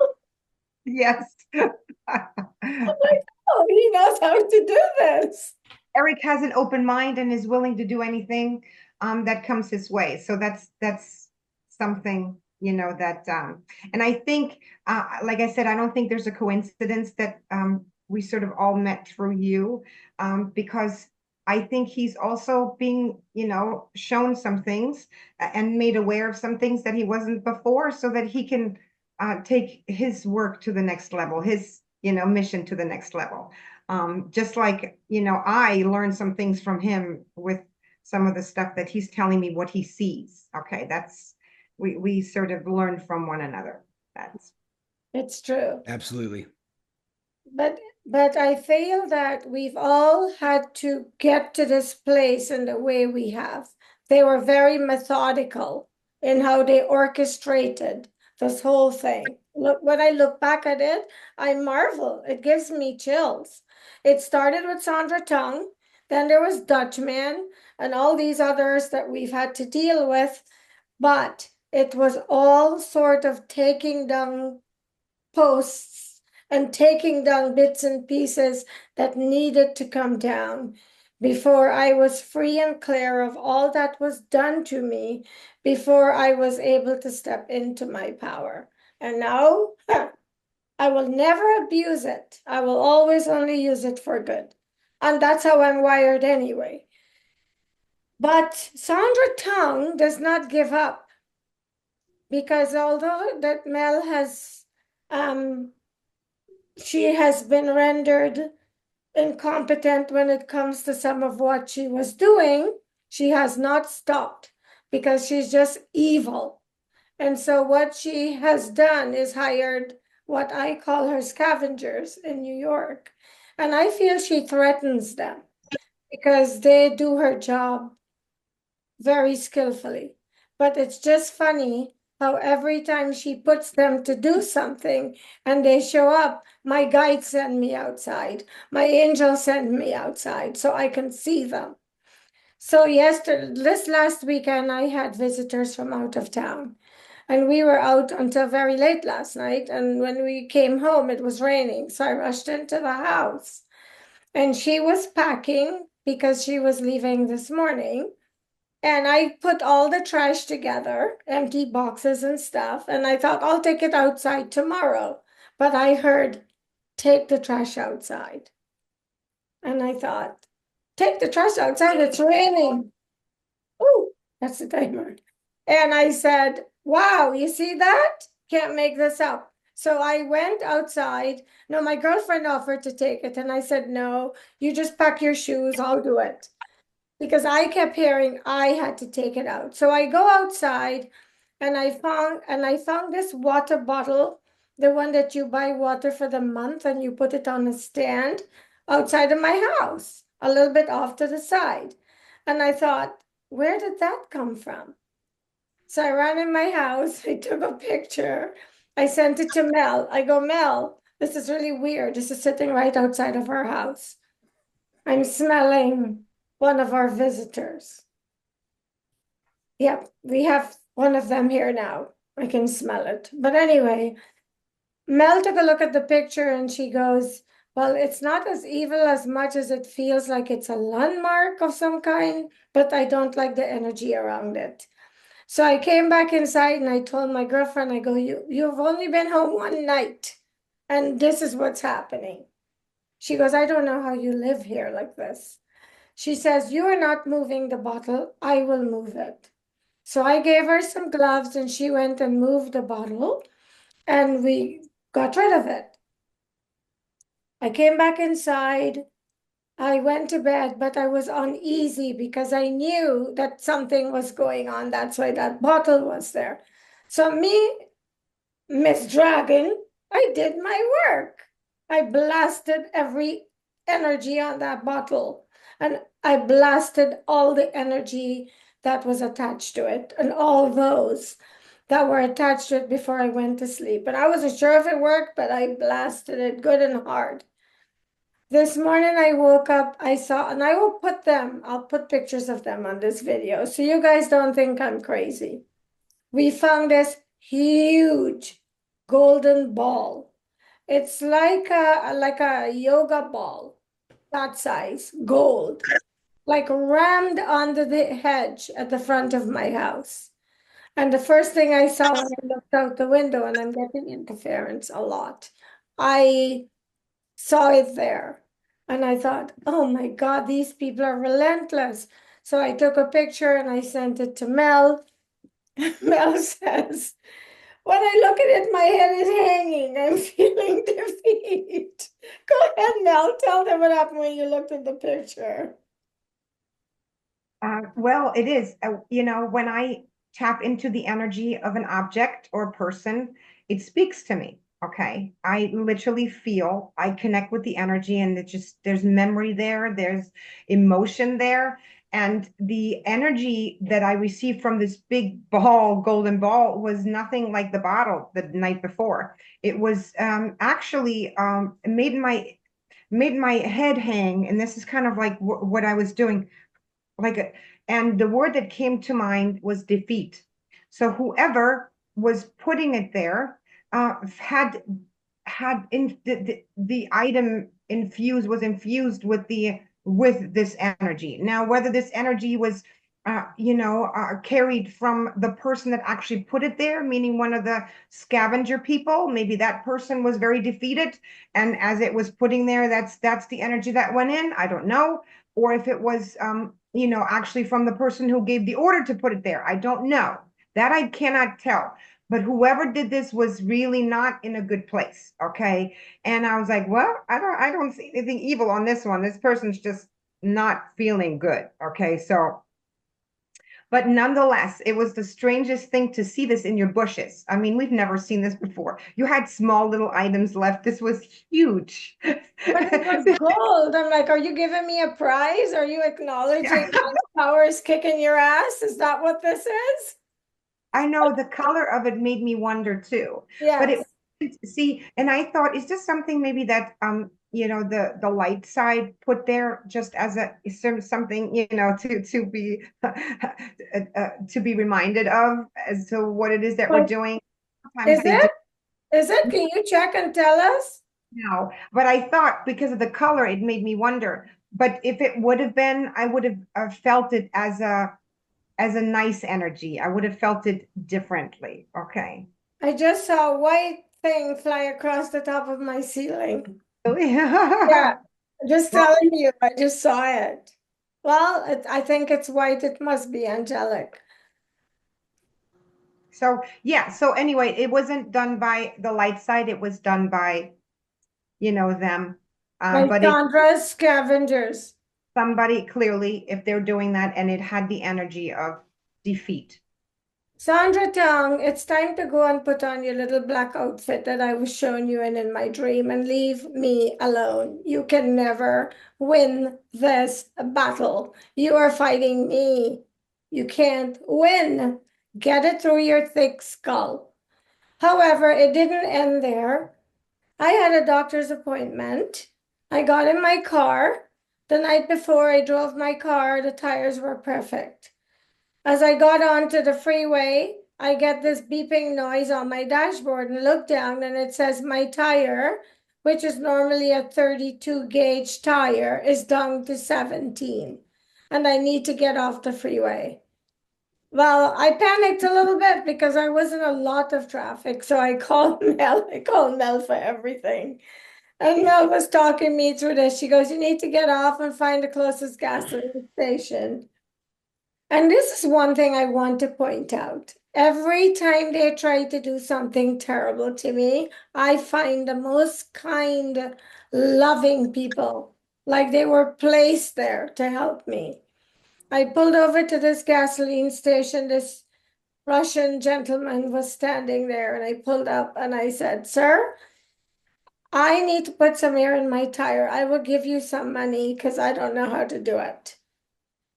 Yes. Oh, he knows how to do this. Eric has an open mind and is willing to do anything that comes his way. So that's something, that and I think, like I said, I don't think there's a coincidence that we sort of all met through you, because I think he's also being, shown some things and made aware of some things that he wasn't before, so that he can take his work to the next level, his, mission to the next level. Just like, I learned some things from him with some of the stuff that he's telling me what he sees. Okay, we sort of learn from one another. That's It's true. Absolutely. But I feel that we've all had to get to this place in the way we have. They were very methodical in how they orchestrated this whole thing. Look, when I look back at it, I marvel. It gives me chills. It started with Sandra Tong, then there was Dutchman, and all these others that we've had to deal with. But it was all sort of taking down posts and taking down bits and pieces that needed to come down before I was free and clear of all that was done to me, before I was able to step into my power. And now, I will never abuse it. I will always only use it for good. And that's how I'm wired anyway. But Sandra Tong does not give up, because although that Mel has she has been rendered incompetent when it comes to some of what she was doing, she has not stopped because she's just evil. And so what she has done is hired what I call her scavengers in New York. And I feel she threatens them because they do her job very skillfully. But it's just funny how every time she puts them to do something and they show up, my guides send me outside, my angels send me outside so I can see them. So this last weekend, I had visitors from out of town, and we were out until very late last night. And when we came home, it was raining, so I rushed into the house. And she was packing because she was leaving this morning. And I put all the trash together, empty boxes and stuff, and I thought I'll take it outside tomorrow. But I heard, take the trash outside. And I thought, take the trash outside, it's raining. Oh, that's the timer. And I said, wow, you see that? Can't make this up. So I went outside. No, my girlfriend offered to take it. And I said, no, you just pack your shoes, I'll do it. Because I kept hearing I had to take it out. So I go outside and I found this water bottle, the one that you buy water for the month and you put it on a stand outside of my house, a little bit off to the side. And I thought, where did that come from? So I ran in my house, I took a picture, I sent it to Mel. I go, Mel, this is really weird. This is sitting right outside of our house. I'm smelling one of our visitors. Yep, we have one of them here now. I can smell it. But anyway, Mel took a look at the picture and she goes, well, it's not as evil as much as it feels like it's a landmark of some kind, but I don't like the energy around it. So I came back inside and I told my girlfriend, I go, you've only been home one night and this is what's happening. She goes, I don't know how you live here like this. She says, you are not moving the bottle, I will move it. So I gave her some gloves and she went and moved the bottle and we got rid of it. I came back inside. I went to bed, but I was uneasy because I knew that something was going on. That's why that bottle was there. So me, Miss Dragon, I did my work. I blasted every energy on that bottle and I blasted all the energy that was attached to it and all those that were attached to it before I went to sleep. And I wasn't sure if it worked, but I blasted it good and hard. This morning I woke up, I saw, and I'll put pictures of them on this video so you guys don't think I'm crazy. We found this huge golden ball. It's like a yoga ball, that size, gold, like rammed under the hedge at the front of my house. And the first thing I saw when I looked out the window, and I'm getting interference a lot, I saw it there. And I thought, oh my God, these people are relentless. So I took a picture and I sent it to Mel. Mel says, when I look at it, my head is hanging. I'm feeling defeat. Go ahead, Mel. Tell them what happened when you looked at the picture. Well, it is, when I tap into the energy of an object or person, it speaks to me. Okay. I literally feel, I connect with the energy and there's memory there, there's emotion there. And the energy that I received from this big ball, golden ball, was nothing like the bottle the night before. It was actually made my head hang. And this is kind of like what I was doing and the word that came to mind was defeat. So whoever was putting it there had the item infused with this energy. Now, whether this energy was carried from the person that actually put it there, meaning one of the scavenger people. Maybe that person was very defeated, and as it was putting there, that's the energy that went in. I don't know, or if it was, actually from the person who gave the order to put it there. I don't know. That I cannot tell. But whoever did this was really not in a good place. Okay. And I was like, well, I don't see anything evil on this one. This person's just not feeling good. Okay. So, but nonetheless, it was the strangest thing to see this in your bushes. I mean, we've never seen this before. You had small little items left. This was huge. But it was gold. I'm like, are you giving me a prize? Are you acknowledging my power is kicking your ass? Is that what this is? I know the color of it made me wonder too. Yes. But and I thought, is this something maybe that the light side put there just as something to be reminded of as to what it is that we're doing. Is it? Is it? Can you check and tell us? No, but I thought because of the color, it made me wonder. But if it would have been, I would have felt it as as a nice energy. I would have felt it differently. Okay. I just saw a white thing fly across the top of my ceiling. Yeah. Yeah, just telling you, I just saw it. Well, I think it's white. It must be angelic. So yeah, so anyway, it wasn't done by the light side, it was done by, them. By But it Sandra's scavengers. somebody clearly, if they're doing that, and it had the energy of defeat. Sandra Tong, it's time to go and put on your little black outfit that I was showing you in my dream and leave me alone. You can never win this battle. You are fighting me. You can't win. Get it through your thick skull. However, it didn't end there. I had a doctor's appointment. I got in my car. The night before I drove my car, the tires were perfect. As I got onto the freeway, I get this beeping noise on my dashboard and look down, and it says my tire, which is normally a 32 gauge tire, is down to 17, and I need to get off the freeway. Well, I panicked a little bit because I was in a lot of traffic, so I called Mel. I called Mel for everything. And Mel was talking me through this. She goes, "You need to get off and find the closest gasoline station." And this is one thing I want to point out. Every time they try to do something terrible to me, I find the most kind, loving people, like they were placed there to help me. I pulled over to this gasoline station. This Russian gentleman was standing there, and I pulled up and I said, "Sir, I need to put some air in my tire. I will give you some money because I don't know how to do it."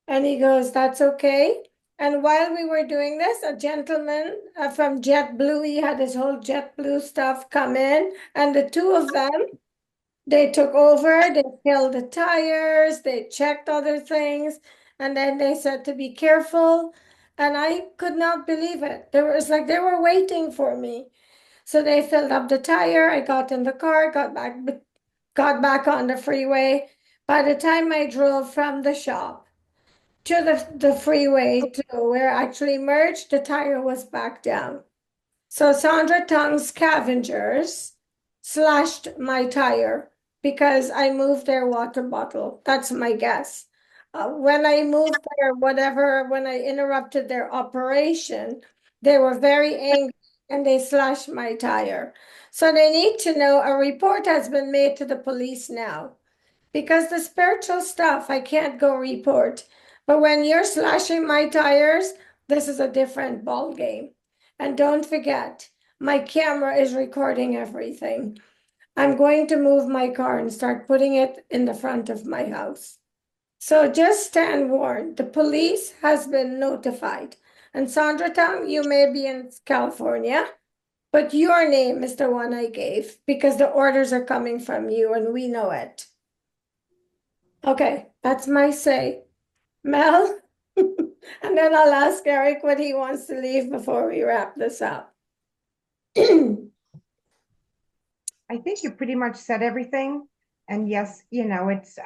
And he goes, "That's okay." And while we were doing this, a gentleman from JetBlue, he had his whole JetBlue stuff come in, and the two of them, they took over, they filled the tires, they checked other things, and then they said to be careful. And I could not believe it. There was like they were waiting for me. So they filled up the tire. I got in the car, got back on the freeway. By the time I drove from the shop to the freeway to where I actually merged, the tire was back down. So Sandra Tong's scavengers slashed my tire because I moved their water bottle. That's my guess. When I moved their whatever, when I interrupted their operation, they were very angry and they slashed my tire. So they need to know a report has been made to the police now. Because the spiritual stuff I can't go report. But when you're slashing my tires, this is a different ball game. And don't forget, my camera is recording everything. I'm going to move my car and start putting it in the front of my house. So just stand warned. The police has been notified. And Sandra Tong, you may be in California, but your name is the one I gave because the orders are coming from you and we know it. Okay, that's my say. Mel? And then I'll ask Eric what he wants to leave before we wrap this up. I think you pretty much said everything. And yes, it's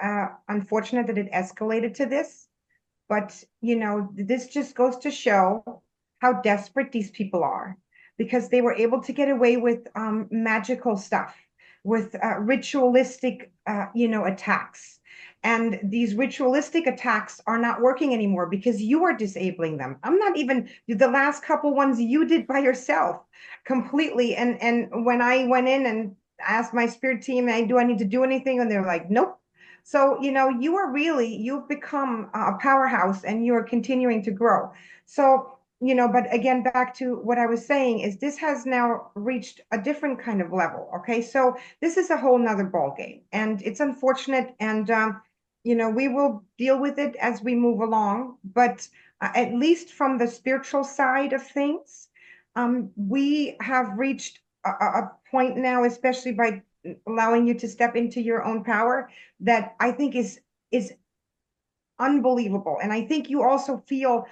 unfortunate that it escalated to this, but this just goes to show how desperate these people are because they were able to get away with magical stuff, with ritualistic, attacks. And these ritualistic attacks are not working anymore because you are disabling them. I'm not even the last couple ones you did by yourself completely. And when I went in and asked my spirit team, "Hey, do I need to do anything?" And they're like, "Nope." So, you've become a powerhouse and you're continuing to grow. So, but again, back to what I was saying is this has now reached a different kind of level. Okay. So this is a whole nother ball game and it's unfortunate. And, we will deal with it as we move along, but at least from the spiritual side of things, we have reached a point now, especially by allowing you to step into your own power, that I think is unbelievable. And I think you also feel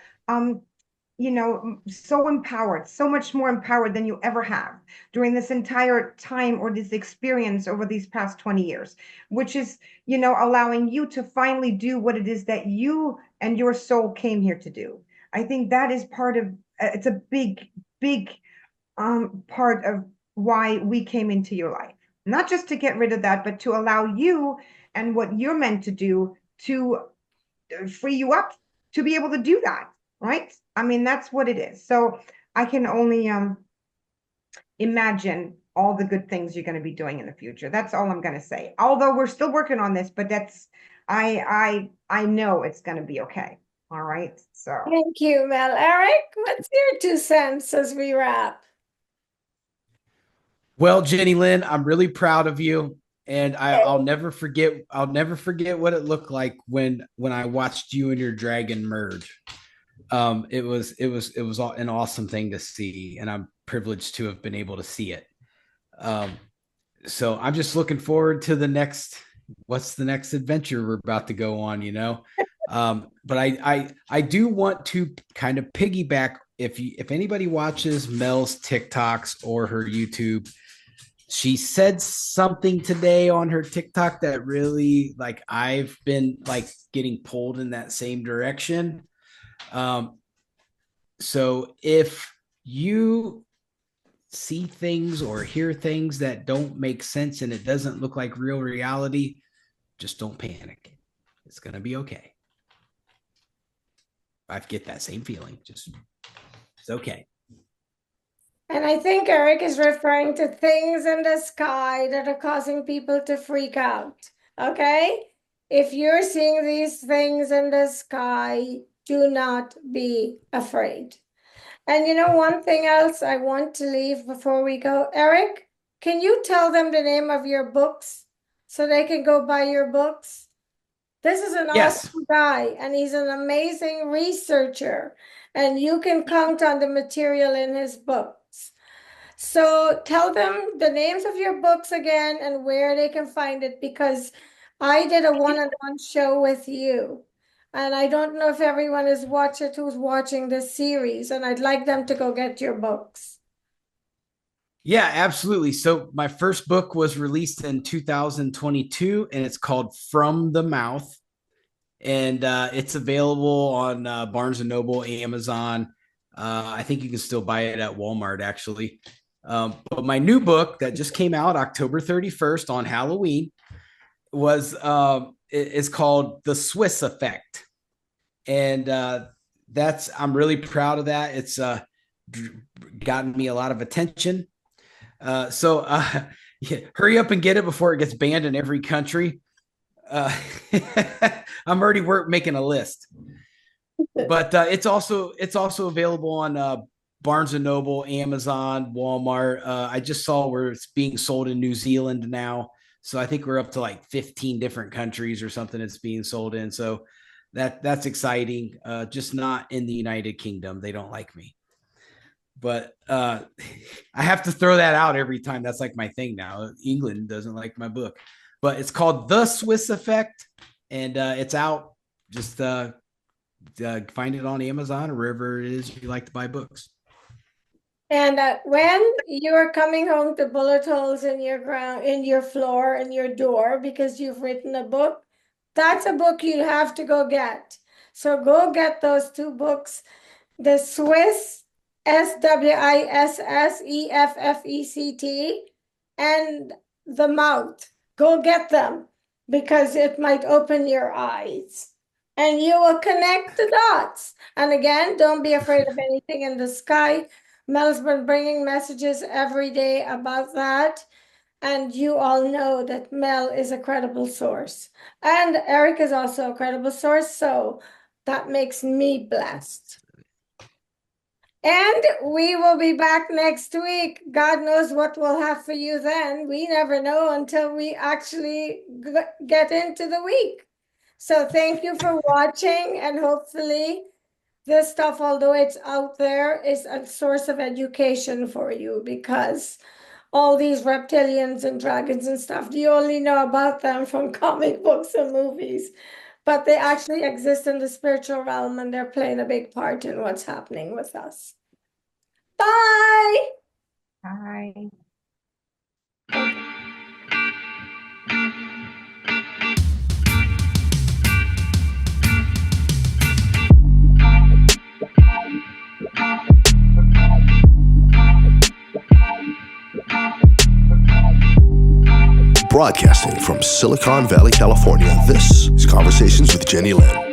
so empowered, so much more empowered than you ever have during this entire time or this experience over these past 20 years, which is, allowing you to finally do what it is that you and your soul came here to do. I think that is part of, it's a big part of why we came into your life. Not just to get rid of that, but to allow you and what you're meant to do to free you up to be able to do that, right? I mean, that's what it is. So I can only imagine all the good things you're going to be doing in the future. That's all I'm going to say. Although we're still working on this, but that's I know it's going to be okay. All right. So Thank you, Mel. Erik, what's your 2 cents as we wrap? Well, Jennylyn, I'm really proud of you. And I'll never forget. I'll never forget what it looked like when I watched you and your dragon merge. It was an awesome thing to see, and I'm privileged to have been able to see it. So I'm just looking forward to what's the next adventure we're about to go on, you know? But I do want to kind of piggyback. If anybody watches Mel's TikToks or her YouTube, she said something today on her TikTok that really, like, I've been like getting pulled in that same direction. So if you see things or hear things that don't make sense and it doesn't look like real reality, just don't panic. It's going to be okay. I get that same feeling. It's okay. And I think Erik is referring to things in the sky that are causing people to freak out. Okay? If you're seeing these things in the sky, do not be afraid. And you know, one thing else I want to leave before we go, Erik, can you tell them the name of your books so they can go buy your books? This is an awesome guy, and he's an amazing researcher, and you can count on the material in his books. So tell them the names of your books again and where they can find it, because I did a one-on-one show with you. And I don't know if everyone is who's watching this series, and I'd like them to go get your books. Yeah, absolutely. So my first book was released in 2022, and it's called From the Mouth. And it's available on Barnes & Noble, Amazon. I think you can still buy it at Walmart, actually. But my new book that just came out October 31st on Halloween is called The Swiss Effect. And I'm really proud of that. It's gotten me a lot of attention. So hurry up and get it before it gets banned in every country. I'm already making a list. But it's also available on Barnes & Noble, Amazon, Walmart. I just saw where it's being sold in New Zealand now. So I think we're up to like 15 different countries or something it's being sold in. So that's exciting. Just not in the United Kingdom. They don't like me. But I have to throw that out every time. That's like my thing now. England doesn't like my book. But it's called The Swiss Effect, and it's out. Just find it on Amazon or wherever it is you like to buy books. And when you're coming home to bullet holes in your ground, in your floor, in your door, because you've written a book, that's a book you have to go get. So go get those 2 books, The Swiss, SWISSEFFECT, and The Mouth. Go get them, because it might open your eyes and you will connect the dots. And again, don't be afraid of anything in the sky. Mel's been bringing messages every day about that. And you all know that Mel is a credible source. And Erik is also a credible source. So that makes me blessed. And we will be back next week. God knows what we'll have for you then. We never know until we actually get into the week. So thank you for watching, and hopefully this stuff, although it's out there, is a source of education for you, because all these reptilians and dragons and stuff, you only know about them from comic books and movies, but they actually exist in the spiritual realm, and they're playing a big part in what's happening with us. Bye. bye. Broadcasting from Silicon Valley, California, this is Conversations with Jennylyn.